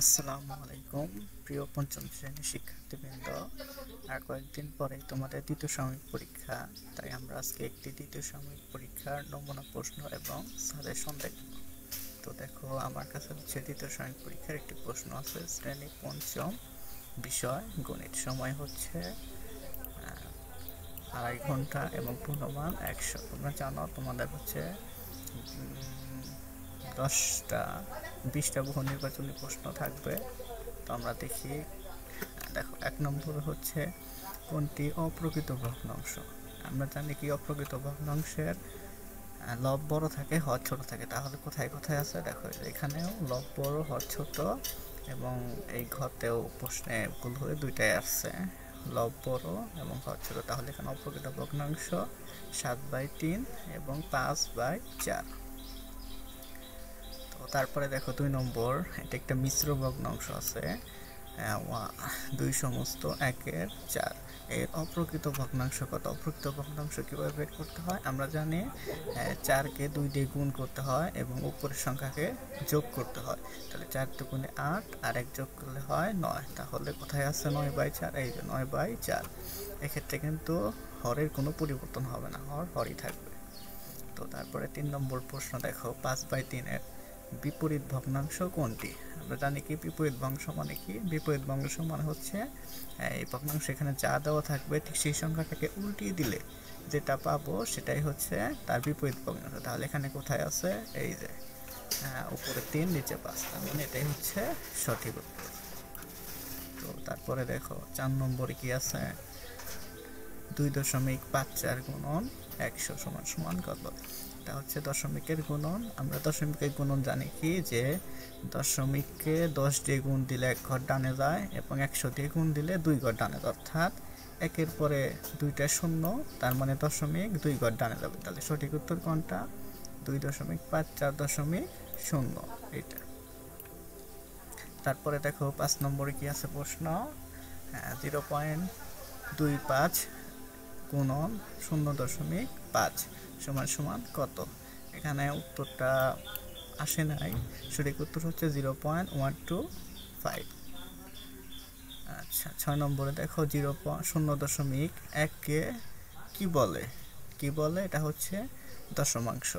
আসসালামু আলাইকুম প্রিয় পঞ্চম শ্রেণীর শিক্ষার্থীবৃন্দ। আর কয়েকদিন পরেই তোমাদের দ্বিতীয় সাময়িক পরীক্ষা, তাই আমরা আজকে একটি দ্বিতীয় সাময়িক পরীক্ষার নমুনা প্রশ্ন এবং সাজেশন দেখব। তো দেখো, আমার কাছে হচ্ছে দ্বিতীয় সাময়িক পরীক্ষার একটি প্রশ্ন আছে, শ্রেণী পঞ্চম, বিষয় গণিত। সময় হচ্ছে 2.5 ঘন্টা এবং পূর্ণমান 100। তোমরা জানো তোমাদের হচ্ছে 20টা বহু নির্বাচনী প্রশ্ন থাকবে। তো আমরা দেখি। দেখো, 1 নম্বর হচ্ছে কোনটি অপ্রকৃত ভগ্নাংশ। আমরা জানি কি অপ্রকৃত ভগ্নাংশের লব বড় থাকে, হর ছোট থাকে। তাহলে কোথায় কোথায় আছে দেখো, এখানেও লব বড়, হর ছোট, এবং এই ঘরতেও প্রশ্নে ভুল হয়ে দুইটাই আসছে, লব বড় এবং হর ছোট। তাহলে এখানে অপ্রকৃত ভগ্নাংশ 7/3 এবং 5/4। তো তারপরে দেখো 2 নম্বর, এটা একটা মিশ্র ভগ্নাংশ আছে, 2/4 এর অপ্রকৃত ভগ্নাংশ কত? অপ্রকৃত ভগ্নাংশ কিভাবে বের করতে হয়? আমরা জানি 4কে 2 দিয়ে গুণ করতে হয় এবং উপরের সংখ্যাকে যোগ করতে হয়। তাহলে 4 দুগুণে 8 আর 1 যোগ করলে হয় 9। তাহলে কোথায় আছে 9/4? এই যে 9/4। এক্ষেত্রে কিন্তু হরের কোনো পরিবর্তন হবে না, হরই থাকবে। তো তারপরে 3 নম্বর প্রশ্ন দেখো, 5/3 এর বিপরীত ভগ্নাংশ কোনটি? আমরা জানি কি বিপরীত ভগ্নাংশ মানে কি? বিপরীত ভগ্নাংশ মানে হচ্ছে এই ভগ্নাংশ এখানে যা দেওয়া থাকবে ঠিক সেই সংখ্যাটাকে উল্টিয়ে দিলে যেটা পাবো সেটাই হচ্ছে তার বিপরীত ভগ্নাংশ। তাহলে এখানে কোথায় আছে? এই যে উপরে 3 নিচে 5, তার মানে এটাই হচ্ছে সঠিক উত্তর। তো তারপরে দেখো 4 নম্বরে কি আছে? 2.54 গুণন 100 সমান সমান কত? এটা হচ্ছে দশমিকের গুণন। আমরা দশমিকের গুণন জানি কি, যে দশমিককে 10 দিয়ে গুণ দিলে 1 ঘর ডানে যায় এবং 100 দিয়ে গুণ দিলে 2 ঘর ডানে যায়, অর্থাৎ একের পরে 2টা শূন্য, তার মানে দশমিক 2 ঘর ডানে যাবে। তাহলে সঠিক উত্তর কোনটা? 2.54.0 এটা। তারপরে দেখো 5 নম্বরে কি আছে প্রশ্ন? 0.25 গুণন 0.5 সমান সমান কত? এখানে উত্তরটা আসে নাই, সঠিক উত্তর হচ্ছে 0.125। আচ্ছা, 6 নম্বরে দেখো 0.1কে কি বলে? কি বলে? এটা হচ্ছে দশমাংশ।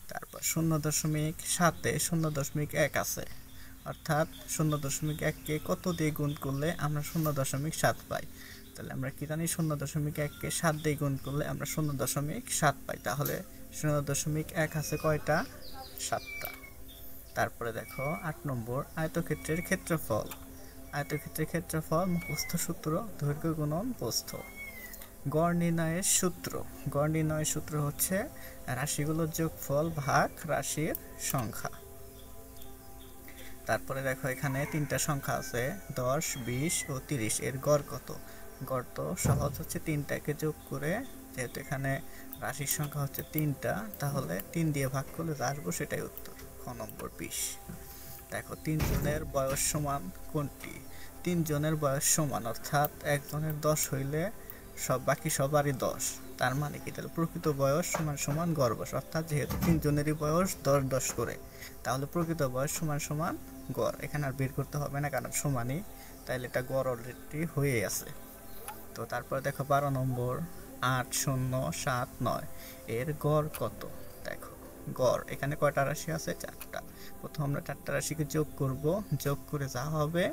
তারপর 0.7-এ 0.1 আছে, অর্থাৎ 0.1কে কত দিয়ে গুণ করলে আমরা 0.7 পাই? তাহলে আমরা কি জানি? 0.1কে 7 দিয়ে গুণ করলে আমরা 0.7 পাই। তাহলে 0.1 আছে কয়টা? 7টা। তারপরে দেখো 8 নম্বর, আয়তক্ষেত্রের ক্ষেত্রফল। আয়তক্ষেত্রের ক্ষেত্রফল মুখস্থ সূত্র দৈর্ঘ্য গুণন প্রস্থ। গড় নির্ণয়ের সূত্র। গড় নির্ণয়ের সূত্র হচ্ছে রাশিগুলোর যোগফল ভাগ রাশির সংখ্যা। তারপরে দেখো এখানে 3টা সংখ্যা আছে, 10, 20 ও 30। এর গড় কত? গড় তো সহজ, হচ্ছে 3টাকে যোগ করে, যেহেতু এখানে রাশির সংখ্যা হচ্ছে 3টা, তাহলে 3 দিয়ে ভাগ করলে যা আসবো সেটাই উত্তর। খ নম্বর 20। দেখো 3 জনের বয়স সমান কোনটি? 3 জনের বয়স সমান, অর্থাৎ একজনের 10 হইলে বাকি সবারই 10। তার মানে কি? তাহলে প্রকৃত বয়স সমান সমান গড় বয়স, অর্থাৎ যেহেতু 3 জনেরই বয়স 10 করে, তাহলে প্রকৃত বয়স সমান সমান গড়। এখানে আর বের করতে হবে না, কারণ সমানই, তাইলে এটা গড় অলরেডি হয়ে আছে। তো তারপর দেখো 12 নম্বর, 8, 0, 7, 9 এর গড় কত? দেখো গড় এখানে কয়টা রাশি আছে? 4টা। প্রথম আমরা 4টা রাশিকে যোগ করব, যোগ করে যা হবে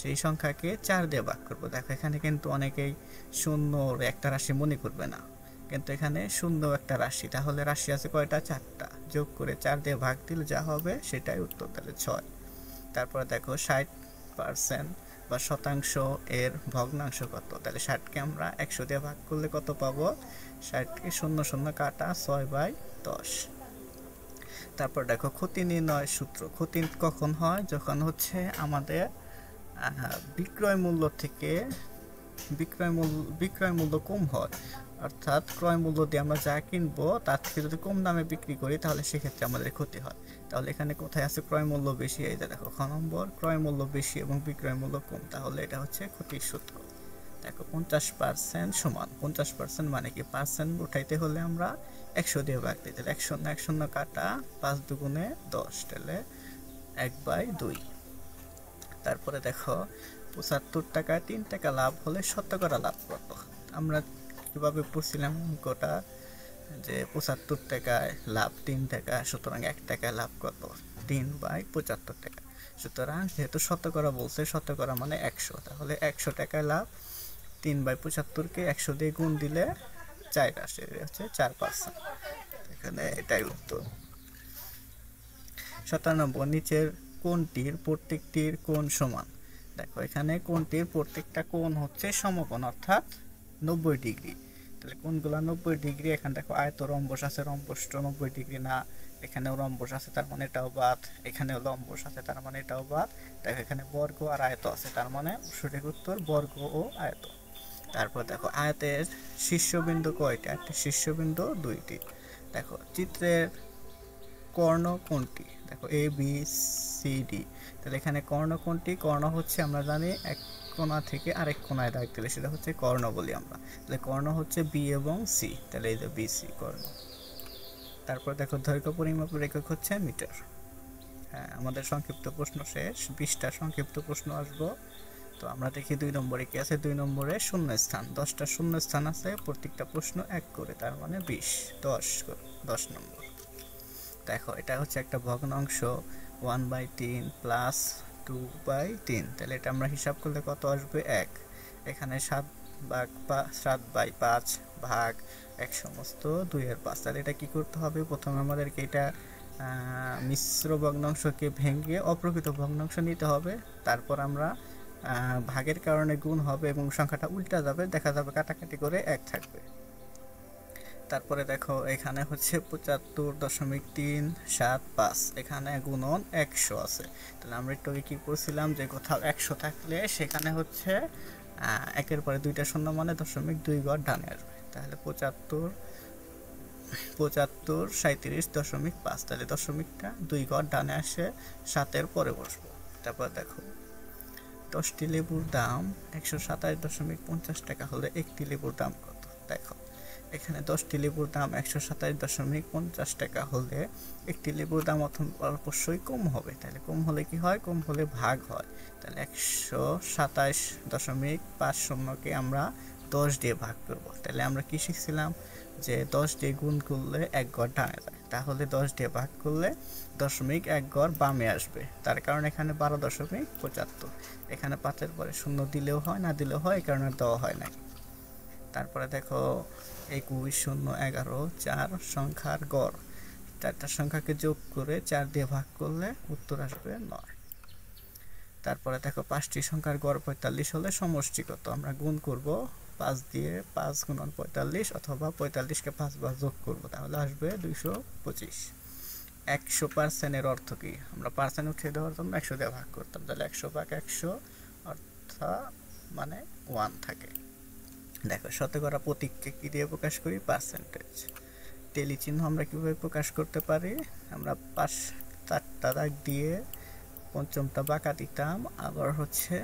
সেই সংখ্যাকে 4 দিয়ে ভাগ করব। দেখো এখানে কিন্তু অনেকেই শূন্যর একটা রাশি মনে করবে না, কিন্তু এখানে শূন্য একটা রাশি, তাহলে রাশি আছে কয়টা? 4টা। যোগ করে 4 দিয়ে ভাগ দিলে যা হবে সেটাই উত্তর, তাহলে 6। তারপরে দেখো 60% বা শতাংশ এর ভগ্নাংশ কত? তাহলে 60কে আমরা 100 দিয়ে ভাগ করলে কত পাবো? 60কে 0 0 কাটা 6/10। তারপর দেখো ক্ষতি নির্ণয়ের সূত্র। ক্ষতি কখন হয়? যখন হচ্ছে আমাদের বিক্রয় মূল্য থেকে বিক্রয় মূল্য কম হয়, অর্থাৎ ক্রয় মূল্য দিয়ে আমরা যা কিনবো তার থেকে যদি কম দামে বিক্রি করি তাহলে সেক্ষেত্রে আমাদের ক্ষতি হয়। তাহলে এখানে কোথায় আছে ক্রয় মূল্য বেশি? এই যে দেখো খ নম্বর, ক্রয় মূল্য বেশি এবং বিক্রয় মূল্য কম, তাহলে এটা হচ্ছে ক্ষতির সূত্র। দেখো 50% সমান, 50% মানে কি? পার্সেন্ট উঠাইতে হলে আমরা 100 দিয়ে ভাগ দিই, তাহলে 1 0 1 0 কাটা 5 দুগুণে 10, তাহলে 1/2। তারপরে দেখো 75 টাকায় 3 টাকা লাভ হলে শতকরা লাভ কত। আমরা কিভাবে পড়ছিলাম গোটা যে 75 টাকায় লাভ 3 টাকা, সুতরাং 1 টাকায় লাভ কত, 3/75 টাকা। সুতরাং যেহেতু শতকরা বলছে, শতকরা মানে 100, তাহলে 100 টাকায় লাভ 3/75-কে 100 দিয়ে গুণ দিলে 4 আসে, হচ্ছে 4%। এখানে এটাই উত্তর। 97 নিচের কোণটির প্রত্যেকটির কোণ সমান। দেখো এখানে কোণটির প্রত্যেকটা কোণ হচ্ছে সমকোণ, অর্থাৎ 90 ডিগ্রি। তাহলে কোণগুলো 90 ডিগ্রি। এখানে দেখো আয়ত রম্বস আছে, রম্বসটা 90 ডিগ্রি না। এখানেও রম্বস আছে, তার মানে এটাও বাদ। এখানেও লম্বস আছে, তার মানে এটাও বাদ। দেখো এখানে বর্গ আর আয়ত আছে, তার মানে সঠিক উত্তর বর্গ ও আয়ত। তারপর দেখো আয়তের শীর্ষবিন্দু কয়টা? একটা শীর্ষবিন্দু 2টি। দেখো চিত্রের কর্ণ কোনটি? দেখো এ বি সি ডি। তাহলে এখানে কর্ণ কোনটি? কর্ণ হচ্ছে আমরা জানি এক কোণা থেকে আরেক কোণায় দাগ দিলে সেটা হচ্ছে কর্ণ বলি আমরা। তাহলে কর্ণ হচ্ছে বি এবং সি, তাহলে এই যে বি সি কর্ণ। তারপর দেখো দৈর্ঘ্য পরিমাপের একক হচ্ছে মিটার। হ্যাঁ, আমাদের সংক্ষিপ্ত প্রশ্ন শেষ। 20টা সংক্ষিপ্ত প্রশ্ন আসবো। তো আমরা দেখি 2 নম্বরে কি আছে। 2 নম্বরে শূন্য স্থান, 10টা শূন্য স্থান আছে, প্রত্যেকটা প্রশ্ন 1 করে, তার মানে 20, 10 নম্বর। দেখো এটা হচ্ছে একটা ভগ্নাংশ 1/3 প্লাস 2/3। তাহলে এটা আমরা হিসাব করলে কত আসবে? 1। এখানে 7/5 ভাগ 1 সমস্ত 2/5। তাহলে এটা কি করতে হবে? প্রথমে আমাদেরকে এটা মিশ্র ভগ্নাংশকে ভেঙে অপ্রকৃত ভগ্নাংশ নিতে হবে। তারপর আমরা ভাগের কারণে গুণ হবে এবং সংখ্যাটা উল্টা যাবে, দেখা যাবে কাটাকাটি করে 1 থাকবে। তারপরে দেখো এখানে হচ্ছে 75.375, এখানে গুণন 100 আছে। তাহলে আমরা একটু কি করছিলাম যে কোথাও 100 থাকলে সেখানে হচ্ছে 1-এর পরে 2টা শূন্য মানে 0.2 ঘর ডানে আসবে। তাহলে 37.37 তাহলে দশমিকটা 2 ঘর ডানে আসে 7-এর পরে বসবো। তারপর দেখো 10টি লেবুর দাম 127.50 টাকা হলে একটি লেবুর দাম কত? দেখো এখানে 10টি লেবুর দাম 127.50 টাকা হলে একটি লেবুর দাম অবশ্যই কম হবে। তাহলে কম হলে কি হয়? কম হলে ভাগ হয়। তাহলে 127.50কে আমরা 10 দিয়ে ভাগ করব। তাহলে আমরা কি শিখছিলাম? যে 10 দিয়ে গুণ করলে 1 ঘর ডানে যায়, তাহলে 10 দিয়ে ভাগ করলে 0.1 ঘর বামে আসবে। তার কারণ এখানে 12.75। এখানে 5-এর পরে 0 দিলেও হয়, না দিলেও হয়, এই কারণে দেওয়া হয় না। তারপরে দেখো 21, 0, 11, 4 সংখ্যার গড়। 4টা সংখ্যাকে যোগ করে 4 দিয়ে ভাগ করলে উত্তর আসবে 9। তারপরে দেখো 5টি সংখ্যার গড় 45 হলে সমষ্টি কত? আমরা গুণ করব 5 দিয়ে, 5 গুণন 45, অথবা 45কে 5 বার যোগ করব, তাহলে আসবে 225। 100% এর অর্থ কি? আমরা পার্সেন্ট উঠিয়ে দেওয়ার জন্য 100 দিয়ে ভাগ করতাম, তাহলে 100 ভাগ 100 অর্থাৎ মানে 1 থাকে। দেখো শতকরা প্রতীককে কি দিয়ে প্রকাশ করি? পার্সেন্টেজ। টেলি চিহ্ন আমরা কিভাবে প্রকাশ করতে পারি? আমরা 4টা দাগ দিয়ে পঞ্চমটা বাঁকা দিতাম, আবার হচ্ছে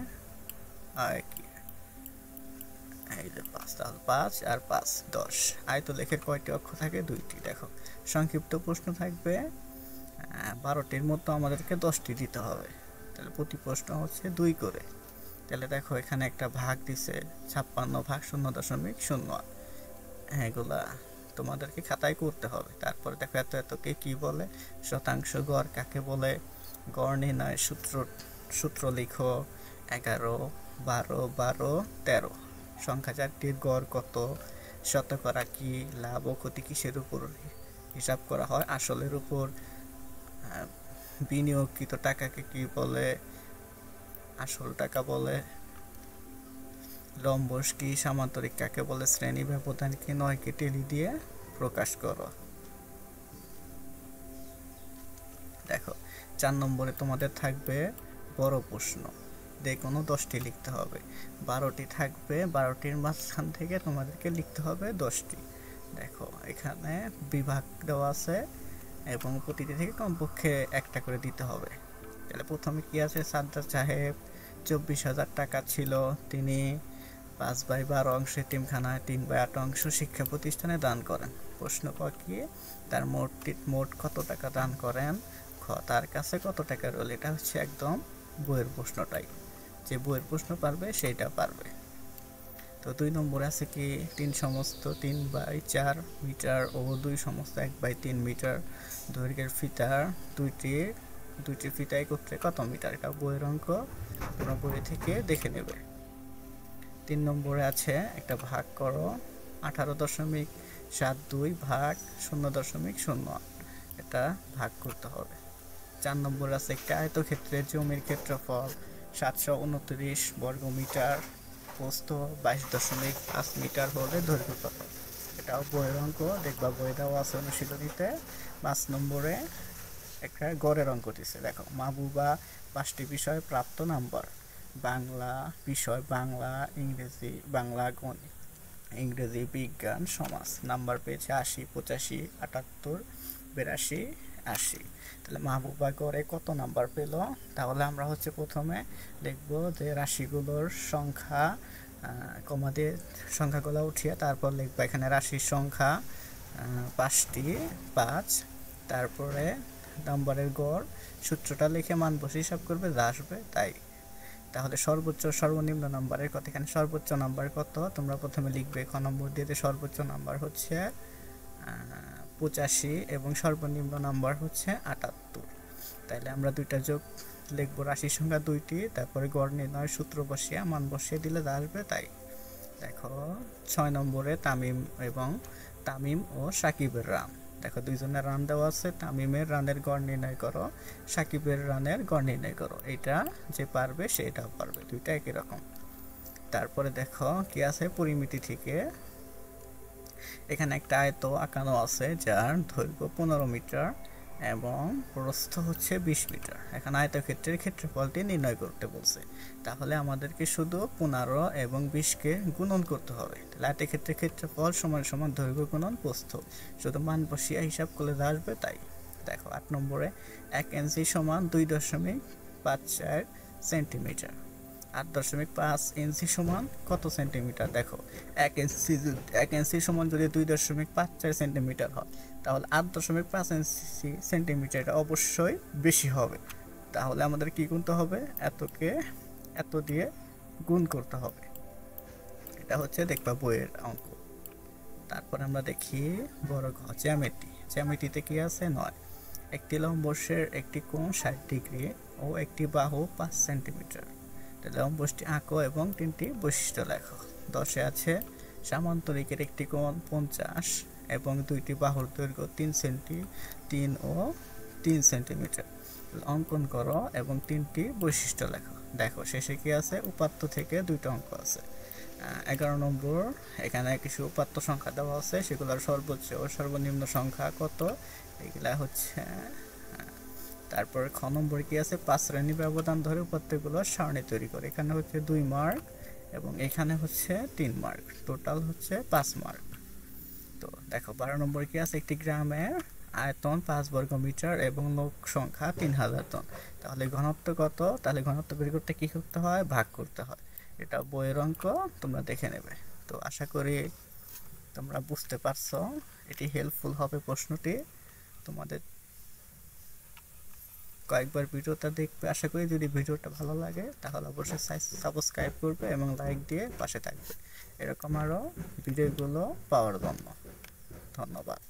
এই যে 5, তাহলে 5 আর 5 10। আয়তলেখের কয়টি অক্ষ থাকে? 2টি। দেখো সংক্ষিপ্ত প্রশ্ন থাকবে 12টির মতো আমাদেরকে 10টি দিতে হবে। তাহলে প্রতি প্রশ্ন হচ্ছে 2 করে। তাহলে দেখো এখানে একটা ভাগ দিছে 56 ভাগ 0.01। এগুলা তোমাদেরকে খাতায় করতে হবে। তারপরে দেখো এতকে কি বলে? শতাংশ। গড় কাকে বলে? গড় নির্ণয় সূত্র লিখো। 11, 12, 12, 13 সংখ্যা 4টির গড় কত? শতকরা কি? লাভ ও ক্ষতি কিসের উপর হিসাব করা হয়? আসলের উপর। বিনিয়োগকৃত টাকাকে কি বলে? আসল টাকা বলে। লম্বস কি? সামান্তরিক কাকে বলে? শ্রেণী ব্যবধান কি? 9কে টেলি দিয়ে প্রকাশ করো। দেখো 4 নম্বরে তোমাদের থাকবে বড় প্রশ্ন, যে কোনো 10টি লিখতে হবে। 12টি থাকবে, 12টির মাঝখান থেকে তোমাদেরকে লিখতে হবে 10টি। দেখো এখানে বিভাগ দেওয়া আছে এবং প্রতিটি থেকে কমপক্ষে একটা করে দিতে হবে। তাহলে প্রথমে কি আছে? সাদ্দাত সাহেব 24,000 টাকা ছিল, তিনি 5/12 অংশে এতিমখানায় 3/8 অংশ শিক্ষা প্রতিষ্ঠানে দান করেন। প্রশ্ন ক কি? তার মোট কত টাকা দান করেন? খ তার কাছে কত টাকা রইল, এটা হচ্ছে একদম বইয়ের প্রশ্নটাই, যে বইয়ের প্রশ্ন পারবে সেইটা পারবে। তো 2 নম্বরে আছে কি 3 সমস্ত 3/4 মিটার ও 2 সমস্ত 1/3 মিটার দৈর্ঘ্যের ফিতার দুইটি ফিতা একত্রে কত মিটার। এটা বইয়ের অঙ্ক, তোমরা বই থেকে দেখে নেবে। 3 নম্বরে আছে একটা ভাগ করো 18.72 ভাগ 0.08, এটা ভাগ করতে হবে। 4 নম্বরে আছে একটা আয়তক্ষেত্রের জমির ক্ষেত্রফল 729 বর্গ মিটার, প্রস্থ 22.5 মিটার হলে দৈর্ঘ্য কত। এটাও বইয়ের অঙ্ক, দেখবা বই দেওয়া আছে অনুশীলনীতে। 5 নম্বরে একটা গড়ের অঙ্ক দিছে, দেখো মাহবুবা 5টি বিষয়ে প্রাপ্ত নাম্বার, বাংলা বিষয় বাংলা, বাংলা গণিত, ইংরেজি, বিজ্ঞান, সমাজ নাম্বার পেয়েছে 80, 85, 78, 82, 80। তাহলে মাহবুবা গড়ে কত নাম্বার পেল, তাহলে আমরা হচ্ছে প্রথমে লিখবো যে রাশিগুলোর সংখ্যা, কমা দিয়ে সংখ্যাগুলো উঠিয়ে তারপর লিখবো এখানে রাশির সংখ্যা 5টি 5, তারপরে নাম্বারের গড়, সূত্রটা লিখে মান বসে হিসাব করবে, যা আসবে তাই। তাহলে সর্বোচ্চ সর্বনিম্ন নাম্বারের কত, এখানে সর্বোচ্চ নাম্বার কত তোমরা প্রথমে লিখবে খ নম্বর দিয়ে, যে সর্বোচ্চ নাম্বার হচ্ছে 85 এবং সর্বনিম্ন নাম্বার হচ্ছে 78। তাইলে আমরা দুইটা যোগ লিখবো, রাশির সংখ্যা 2টি, তারপরে গড় নির্ণয়ের সূত্র বসিয়ে মান বসিয়ে দিলে যা আসবে তাই। দেখো 6 নম্বরে তামিম ও সাকিবের রান, দেখো দুইজনের রান দেওয়া আছে, তামিমের রানের গড় নির্ণয় করো, সাকিবের রানের গড় নির্ণয় করো। এটা যে পারবে সেটাও পারবে, দুইটা একই রকম। তারপরে দেখো কি আছে, পরিমিতি থেকে এখানে একটা আয়ত আঁকানো আছে যার দৈর্ঘ্য 15 মিটার এবং প্রস্থ হচ্ছে 20 মিটার। এখন আয়তক্ষেত্রের ক্ষেত্রফলটি নির্ণয় করতে বলছে, তাহলে আমাদেরকে শুধু 15 এবং 20কে গুণন করতে হবে। তাহলে আয়তক্ষেত্রের ক্ষেত্রফল সমান সমান দৈর্ঘ্য গুণন প্রস্থ, শুধু মান বসিয়ে হিসাব করলে যা আসবে তাই। দেখো 8 নম্বরে 1 ইঞ্চি সমান 2.54 সেন্টিমিটার, 8.5 ইঞ্চি সমান কত সেন্টিমিটার। দেখো 1 ইঞ্চি সমান যদি 2.54 সেন্টিমিটার হয়, তাহলে 8.5 ইঞ্চি সেন্টিমিটার অবশ্যই বেশি হবে। তাহলে আমাদের কি গুনতে হবে, এতকে এত দিয়ে গুণ করতে হবে। এটা হচ্ছে দেখবা বইয়ের অঙ্ক। তারপর আমরা দেখি বড় ঘ, জ্যামিতিতে কি আছে 9, একটি লম্বশের একটি কোণ 60 ডিগ্রি ও একটি বাহু 5 সেন্টিমিটার। লম্বসটি আঁকো এবং 3টি বৈশিষ্ট্য লেখো। 10 আছে সামান্তরিকের একটি কোণ 50 এবং 2টি বাহুর দৈর্ঘ্য 3 ও 3 সেন্টিমিটার। অঙ্কন করো এবং 3টি বৈশিষ্ট্য লেখো। দেখো শেষে কি আছে, উপাত্ত থেকে 2টা অঙ্ক আছে। 11 নম্বর এখানে কিছু উপাত্ত সংখ্যা দেওয়া আছে, সেগুলোর সর্বোচ্চ ও সর্বনিম্ন সংখ্যা কত, এগুলা হচ্ছে। তারপর খ নম্বর কি আছে, 5 শ্রেণী ব্যবধান ধরে উপাত্তগুলো সারণী তৈরি করে, এখানে হচ্ছে 2 মার্ক এবং এখানে হচ্ছে 3 মার্ক, টোটাল হচ্ছে 5 মার্ক। তো দেখো 12 নম্বর কি আছে, একটি গ্রামের আয়তন 5 বর্গ মিটার এবং লোক সংখ্যা 3000 জন, তাহলে ঘনত্ব কত, তাহলে ঘনত্ব বের করতে কি করতে হয়, ভাগ করতে হয়। এটা বইয়ের অঙ্ক, তোমরা দেখে নেবে। তো আশা করি তোমরা বুঝতে পারছো, এটি হেল্পফুল হবে প্রশ্নটি তোমাদের। কয়েকবার ভিডিওটা দেখবে, আশা করি যদি ভিডিওটা ভালো লাগে তাহলে অবশ্যই সাবস্ক্রাইব করবে এবং লাইক দিয়ে পাশে থাকবে এরকম আরও ভিডিওগুলো পাওয়ার জন্য। ধন্যবাদ।